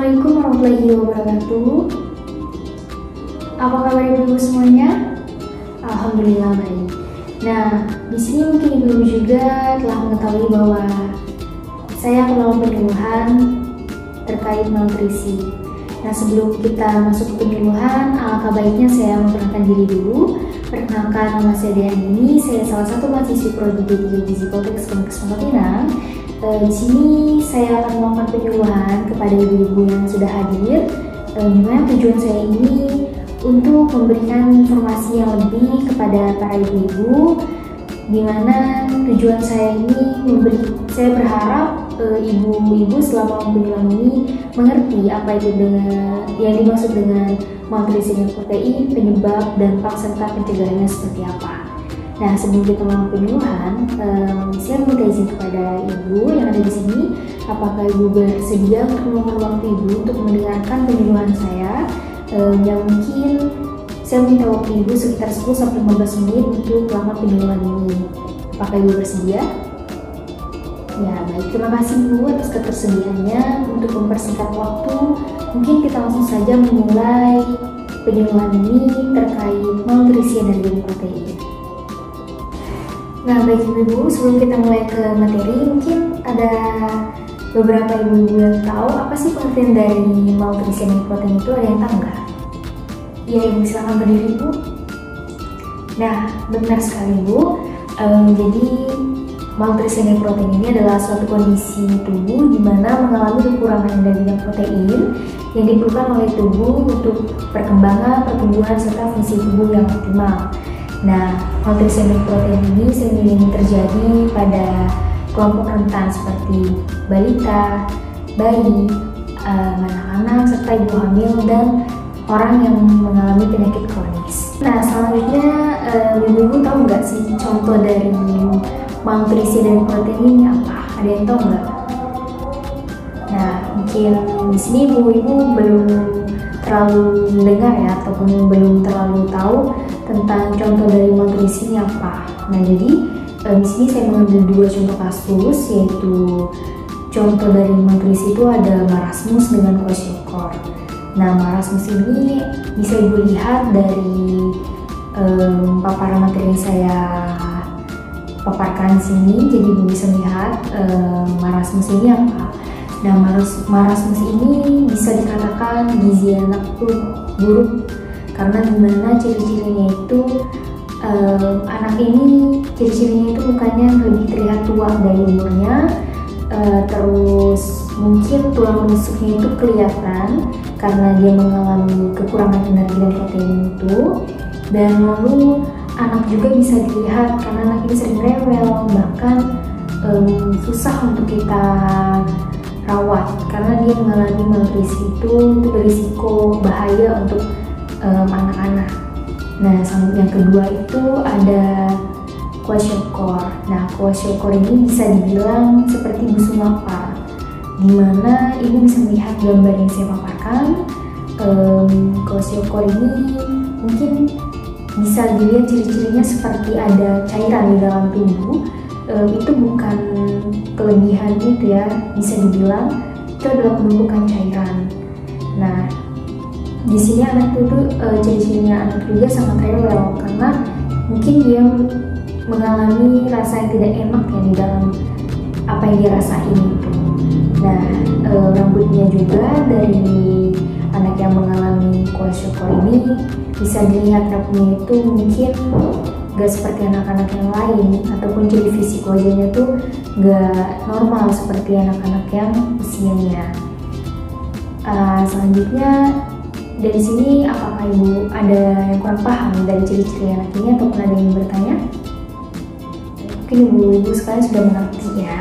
Assalamualaikum warahmatullahi wabarakatuh. Apa kabar ibu-ibu semuanya? Alhamdulillah baik. Nah, di sini mungkin ibu-ibu juga telah mengetahui bahwa saya akan melakukan penyuluhan terkait malnutrisi. Nah, sebelum kita masuk ke penyuluhan, alangkah baiknya saya memperkenalkan diri dulu. Perkenalkan, nama saya Deandini. Saya salah satu mahasiswi prodi D3 Gizi Poltekkes Pondok Pinang. Di sini saya akan melakukan penyuluhan kepada ibu-ibu yang sudah hadir. Dimana tujuan saya ini untuk memberikan informasi yang lebih kepada para ibu-ibu. Dimana tujuan saya ini saya berharap ibu-ibu selama penyuluhan ini mengerti apa itu yang dimaksud dengan malnutrisi dan protein, penyebab, dampak serta pencegahannya seperti apa. Nah, sebelum kita melakukan penyuluhan, saya minta izin kepada ibu yang ada di sini, apakah ibu bersedia untuk meluangkan waktu ibu untuk mendengarkan penyuluhan saya? Yang mungkin saya minta waktu ibu sekitar 10-15 menit untuk melakukan penyuluhan ini. Apakah ibu bersedia? Ya, baik. Terima kasih ibu atas ketersediaannya. Untuk mempersingkat waktu, mungkin kita langsung saja memulai penyuluhan ini terkait malnutrisi dan protein. Nah, baik ibu-ibu, sebelum kita mulai ke materi, mungkin ada beberapa ibu-ibu yang tahu apa sih pengertian dari malnutrisi dan protein itu, ada yang tahu nggak? Ya, ibu silakan berdiri ibu. Nah, benar sekali ibu. Jadi malnutrisi dan protein ini adalah suatu kondisi tubuh di mana mengalami kekurangan dari protein yang diperlukan oleh tubuh untuk perkembangan, pertumbuhan, serta fungsi tubuh yang optimal. Nah, malnutrisi dan protein ini sering terjadi pada kelompok rentan seperti balita, bayi, anak-anak, serta ibu hamil dan orang yang mengalami penyakit kronis. Nah, selanjutnya ibu-ibu tahu nggak sih contoh dari malnutrisi dan protein ini apa? Ada yang tahu nggak? Nah, mungkin di sini ibu-ibu belum terlalu mendengar ya, ataupun belum terlalu tahu tentang contoh dari malnutrisi ini apa. Nah, jadi di sini saya mengambil dua contoh kasus, yaitu contoh dari malnutrisi itu ada marasmus dengan kwashiorkor. Nah, marasmus ini bisa ibu lihat dari paparan materi yang saya paparkan di sini. Jadi ibu bisa lihat marasmus ini apa. Nah, marasmus ini bisa dikatakan gizi anak tuh buruk karena dimana ciri-cirinya itu anak ini ciri-cirinya itu mukanya lebih terlihat tua dari umurnya, terus mungkin tulang rusuknya itu kelihatan karena dia mengalami kekurangan energi dan protein itu, dan lalu anak juga bisa dilihat karena anak ini sering rewel, bahkan susah untuk kita rawat karena dia mengalami malnutrisi itu berisiko bahaya untuk anak-anak. Nah, yang kedua itu ada kwashiorkor. Nah, kwashiorkor ini bisa dibilang seperti busung lapar, dimana ibu bisa melihat gambar yang saya paparkan. Kwashiorkor ini mungkin bisa dilihat ciri-cirinya seperti ada cairan di dalam tubuh. Itu bukan kelebihan itu ya, bisa dibilang itu adalah penumpukan cairan. Nah, di sini anak itu ciri-cirinya anak juga sangat rewel karena mungkin dia mengalami rasa yang tidak enak ya di dalam apa yang dia rasain itu. Nah, rambutnya juga dari anak yang mengalami kwashiorkor ini bisa dilihat rambutnya itu mungkin gak seperti anak-anak yang lain, ataupun ciri fisik wajahnya tuh gak normal seperti anak-anak yang usianya. Selanjutnya dari sini, apakah ibu ada yang kurang paham dari ciri-ciri anak ini, ataupun ada yang bertanya? Mungkin ibu-ibu sekalian sudah mengerti ya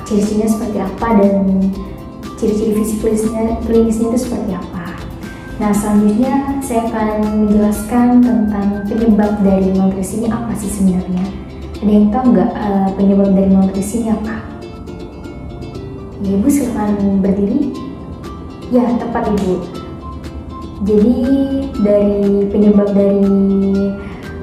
ciri-cirinya seperti apa dan ciri-ciri fisik klinisnya itu seperti apa. Nah, selanjutnya saya akan menjelaskan tentang penyebab dari malnutrisi ini apa sih sebenarnya. Ada yang tahu nggak penyebab dari malnutrisi ini apa? Ya, ibu silakan berdiri. Ya, tepat ibu. Jadi dari penyebab dari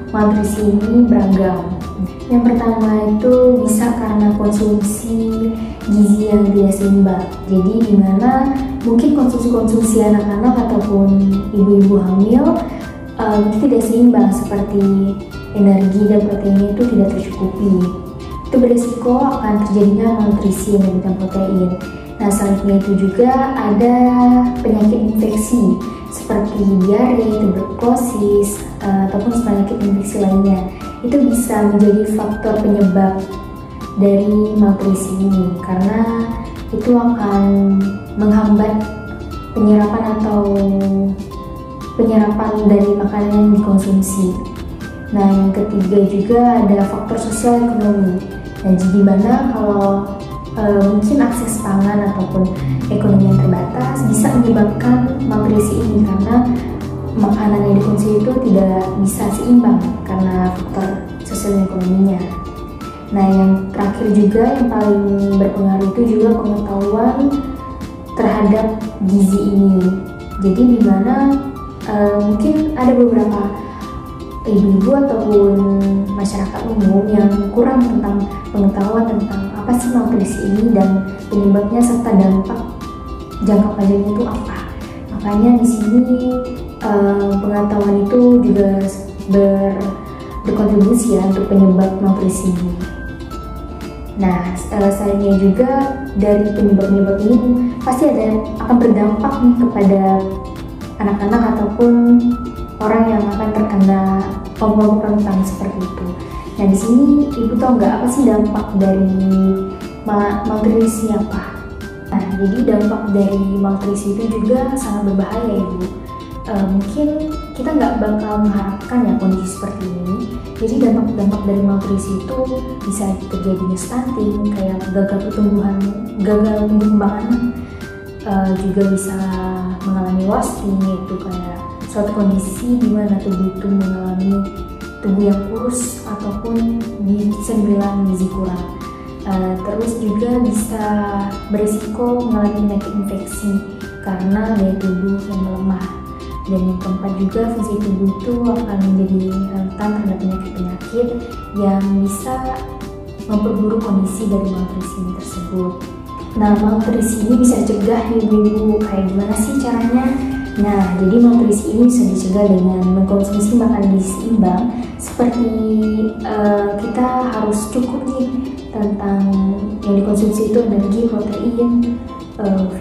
malnutrisi ini beragam. Yang pertama itu bisa karena konsumsi gizi yang tidak seimbang. Jadi di mana mungkin konsumsi anak-anak ataupun ibu-ibu hamil itu tidak seimbang, seperti energi dan proteinnya itu tidak tercukupi. Itu berisiko akan terjadinya malnutrisi yang berlebihan protein. Nah, selanjutnya itu juga ada penyakit infeksi seperti diare, tuberkulosis, ataupun penyakit infeksi lainnya. Itu bisa menjadi faktor penyebab dari malnutrisi ini, karena itu akan menghambat penyerapan dari makanan yang dikonsumsi. Nah, yang ketiga juga ada faktor sosial ekonomi. Dan di mana kalau mungkin akses pangan ataupun ekonomi yang terbatas bisa menyebabkan malnutrisi ini, karena makanan yang dikonsumsi itu tidak bisa seimbang karena faktor sosial ekonominya. Nah, yang terakhir juga yang paling berpengaruh itu juga pengetahuan terhadap gizi ini. Jadi di mana mungkin ada beberapa ibu-ibu ataupun masyarakat umum yang kurang tentang pengetahuan tentang apa sih malnutrisi ini dan penyebabnya serta dampak jangka panjangnya itu apa. Makanya di sini pengetahuan itu juga berkontribusi ya untuk penyebab malnutrisi ini. Nah, selainnya juga dari penyebab-penyebab ini pasti akan berdampak nih kepada anak-anak ataupun orang yang akan terkena kelompok rentan seperti itu. Nah, di sini ibu tahu nggak apa sih dampak dari malnutrisi apa? Nah, jadi dampak dari malnutrisi itu juga sangat berbahaya, ibu. Mungkin kita nggak bakal mengharapkan ya kondisi seperti ini. Jadi dampak dari malnutrisi itu bisa terjadinya stunting, kayak gagal tumbuh kembang anak, juga bisa mengalami wasting, yaitu kayak suatu kondisi di mana tubuh itu mengalami tubuh yang kurus ataupun bisa dibilang gizi kurang. Terus juga bisa berisiko mengalami penyakit infeksi karena daya tubuh yang melemah. Dan yang keempat juga fungsi tubuh itu akan menjadi rentan terhadap penyakit-penyakit yang bisa memperburuk kondisi dari malnutrisi ini tersebut. Nah, malnutrisi ini bisa dicegah ibu-ibu. Kayak gimana sih caranya? Nah, jadi malnutrisi ini bisa dicegah dengan mengkonsumsi makanan gizi seimbang, seperti kita harus cukup nih tentang yang dikonsumsi itu energi, protein,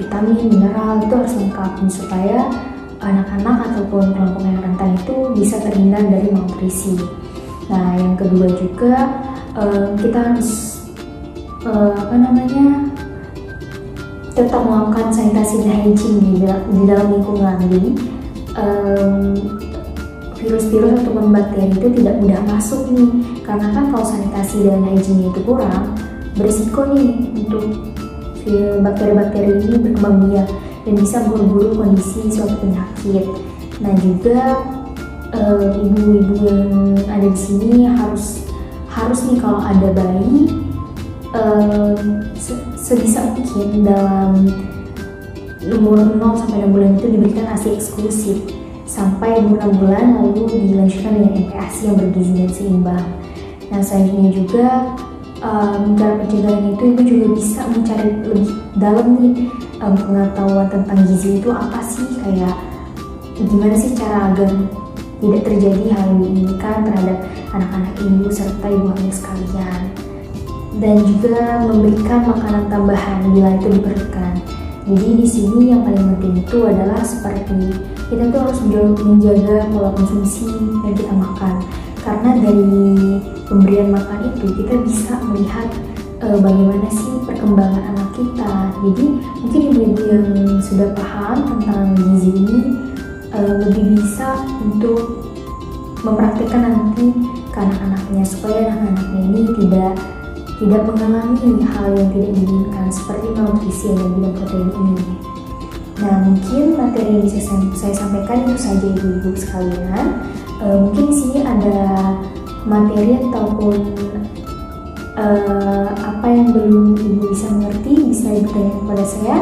vitamin, mineral, itu harus lengkap supaya anak-anak ataupun kelompok yang rentan itu bisa terhindar dari malnutrisi. Nah, yang kedua juga kita harus tetap melakukan sanitasi dan hygiene di dalam lingkungan. Jadi virus-virus ataupun bakteri itu tidak mudah masuk nih, karena kan kalau sanitasi dan hygiene itu kurang, berisiko nih untuk bakteri-bakteri ini berkembang biak dan bisa buru-buru kondisi suatu penyakit. Nah, juga ibu-ibu yang ada di sini harus nih kalau ada bayi sebisa mungkin dalam umur 0 sampai 6 bulan itu diberikan ASI eksklusif sampai 6 bulan, lalu dilanjutkan dengan MPASI yang bergizi dan seimbang. Nah, selanjutnya juga cara pencegahan itu ibu juga bisa mencari lebih dalam nih pengetahuan tentang gizi itu apa sih, kayak gimana sih cara agar tidak terjadi hal yang diinginkan terhadap anak-anak ibu serta ibu hamil sekalian, dan juga memberikan makanan tambahan bila itu diperlukan. Jadi di sini yang paling penting itu adalah seperti kita tuh harus menjaga pola konsumsi yang kita makan, karena dari pemberian makan itu kita bisa melihat bagaimana sih perkembangan anak kita. Jadi mungkin ibu-ibu yang sudah paham tentang gizi ini lebih bisa untuk mempraktikkan nanti ke anak-anaknya, supaya anak-anaknya ini tidak mengalami hal yang tidak diinginkan seperti malnutrisi energi dan protein ini. Nah, mungkin materi yang bisa saya sampaikan itu saja ibu-ibu sekalian. Mungkin di sini ada materi ataupun apa yang belum ibu bisa mengerti, bisa ibu tanya kepada saya.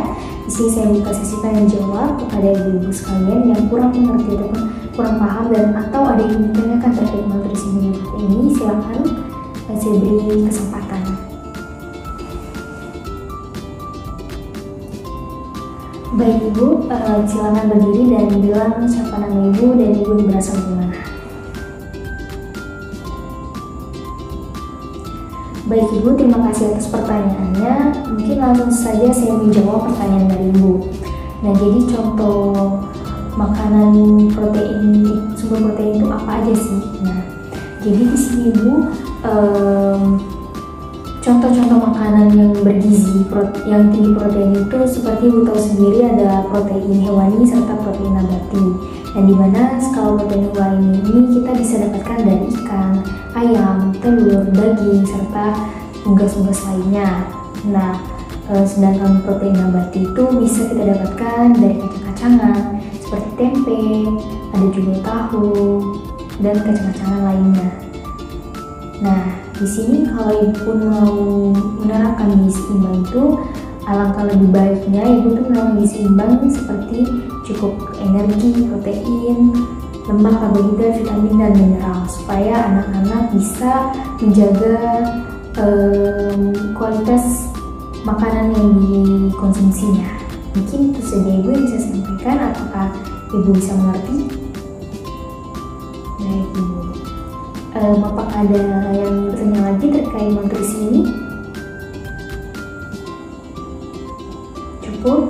Di sini saya buka sesi tanya jawab kepada ibu-ibu sekalian yang kurang mengerti ataupun kurang paham, dan atau ada yang ditanyakan terkait malnutrisi ini, silakan saya beri kesempatan. Baik Ibu, silakan berdiri dan bilang siapa nama Ibu dan Ibu berasal dari mana. Baik Ibu, terima kasih atas pertanyaannya. Mungkin langsung saja saya menjawab pertanyaan dari Ibu. Nah, jadi contoh makanan protein, sumber protein itu apa aja sih? Nah, jadi di sini Ibu, contoh-contoh makanan yang bergizi, yang tinggi protein itu seperti Ibu tahu sendiri ada protein hewani serta protein nabati. Dan dimana kalau protein hewani ini kita bisa dapatkan dari ikan, ayam, telur, daging, serta unggas-unggas lainnya. Nah, sedangkan protein nabati itu bisa kita dapatkan dari kacang-kacangan seperti tempe, ada juga tahu, dan kacang-kacangan lainnya. Nah, di sini kalau Ibu mau menerapkan gizi seimbang itu, alangkah lebih baiknya Ibu tuh menerapkan gizi seimbang seperti cukup energi, protein, lemak, karbohidrat, vitamin, dan mineral supaya anak-anak bisa menjaga kualitas makanan yang dikonsumsinya. Mungkin itu saja Ibu yang bisa sampaikan. Apakah Ibu bisa mengerti? Baik Ibu. Apakah ada yang bertanya lagi terkait nutrisi ini? Cukup?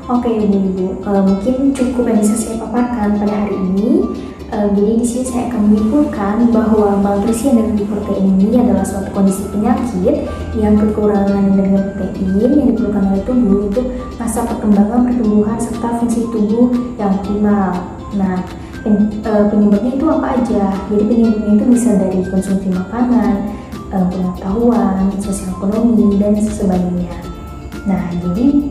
Oke Ibu, mungkin cukup yang bisa saya paparkan pada hari ini. Jadi di sini saya akan menyimpulkan bahwa malnutrisi yang dari protein ini adalah suatu kondisi penyakit yang kekurangan energi protein yang diperlukan oleh tubuh untuk masa perkembangan, pertumbuhan, serta fungsi tubuh yang optimal. Nah, penyebabnya itu apa aja? Jadi penyebabnya itu bisa dari konsumsi makanan, pengetahuan, sosial ekonomi, dan sebagainya. Nah, jadi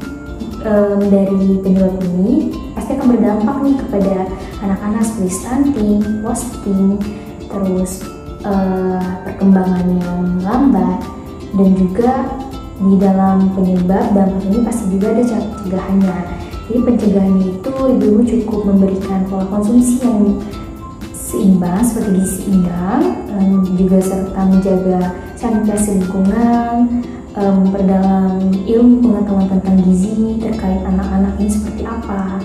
dari penyebab ini pasti akan berdampak nih kepada anak-anak seperti stunting, wasting, terus perkembangan yang lambat, dan juga di dalam penyebab dampak ini pasti juga ada cara pencegahannya. Jadi pencegahannya itu Ibu cukup memberikan pola konsumsi yang seimbang seperti gizi seimbang, juga serta menjaga sanitasi lingkungan, memperdalam ilmu pengetahuan tentang gizi terkait anak-anak ini seperti apa.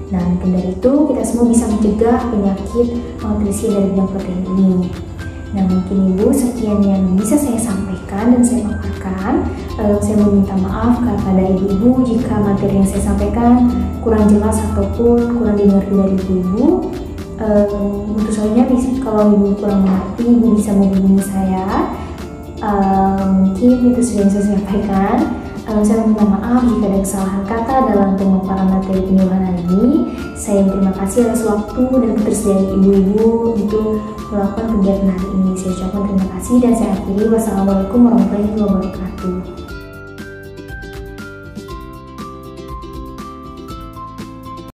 Nah, mungkin dari itu kita semua bisa mencegah penyakit malnutrisi dari bidang protein ini. Nah, mungkin Ibu sekian yang bisa saya sampaikan dan saya paparkan. Saya meminta maaf kepada ibu-ibu jika materi yang saya sampaikan kurang jelas ataupun kurang dimengerti dari ibu-ibu. Tentu saja kalau Ibu kurang mengerti, Ibu bisa menghubungi saya. Mungkin itu sudah bisa saya sampaikan. Saya meminta maaf jika ada kesalahan kata dalam pemaparan materi penyuluhan hari ini. Saya terima kasih atas waktu dan ketersediaan ibu-ibu untuk melakukan kegiatan hari ini. Saya ucapkan terima kasih dan saya akhiri. Wassalamualaikum warahmatullahi wabarakatuh.